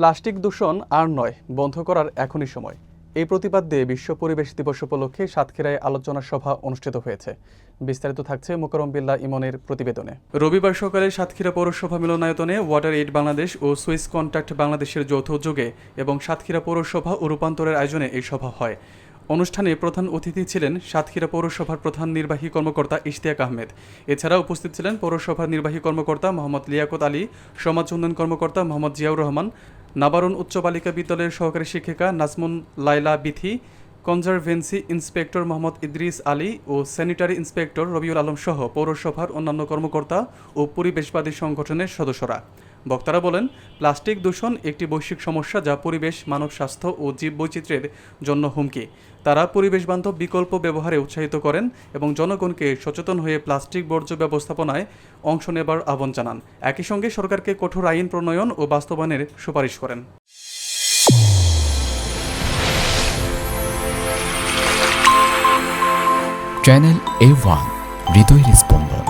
Plastic দূষণ আর নয়, বন্ধ করার এখনই সময়। এই প্রতিবাদ দিয়ে বিশ্ব পরিবেশ দিবস উপলক্ষে সাতক্ষীরায় আলোচনা সভা অনুষ্ঠিত হয়েছে। বিস্তারিত থাকছে মোকাররম বিল্লাহ ইমনের প্রতিবেদনে। রবিবার সকালে সাতক্ষীরা পৌরসভা মিলনায়তনে ওয়াটার এইড বাংলাদেশ ও সুইস কন্ট্যাক্ট বাংলাদেশের যৌথ উদ্যোগে এবং সাতক্ষীরা পৌরসভা ও রূপান্তরের আয়োজনে এই সভা হয়। অনুষ্ঠানে প্রধান অতিথি ছিলেন সাতক্ষীরা পৌরসভার প্রধান নির্বাহী কর্মকর্তা ইশতিয়াক আহমেদ। এছাড়া উপস্থিত ছিলেন পৌরসভার নির্বাহী কর্মকর্তা মোহাম্মদ লিয়াকত আলী, সমাজ উন্নয়ন কর্মকর্তা মোহাম্মদ জিয়াউর রহমান, নাবারণ উচ্চ বালিকা বিদ্যালয়ের সহকারী শিক্ষিকা নাজমুন লাইলা বিথি, কনজারভেন্সি ইন্সপেক্টর মোহাম্মদ ইদ্রিস আলী ও স্যানিটারি ইন্সপেক্টর রবিউল আলম সহ পৌরসভার অন্যান্য কর্মকর্তা ও পরিবেশবাদী সংগঠনের সদস্যরা। বক্তারা বলেন, প্লাস্টিক দূষণ একটি বৈশ্বিক সমস্যা যা পরিবেশ, মানব স্বাস্থ্য ও জীববৈচিত্র্যের জন্য হুমকি। তারা পরিবেশবান্ধব বিকল্প ব্যবহারে উৎসাহিত করেন এবং জনগণকে সচেতন হয়ে প্লাস্টিক বর্জ্য ব্যবস্থাপনায় অংশ নেবার আহ্বান জানান। একই সঙ্গে সরকারকে কঠোর আইন প্রণয়ন ও বাস্তবায়নের সুপারিশ করেন। চ্যানেল A1 হৃদয়ের স্পন্দন।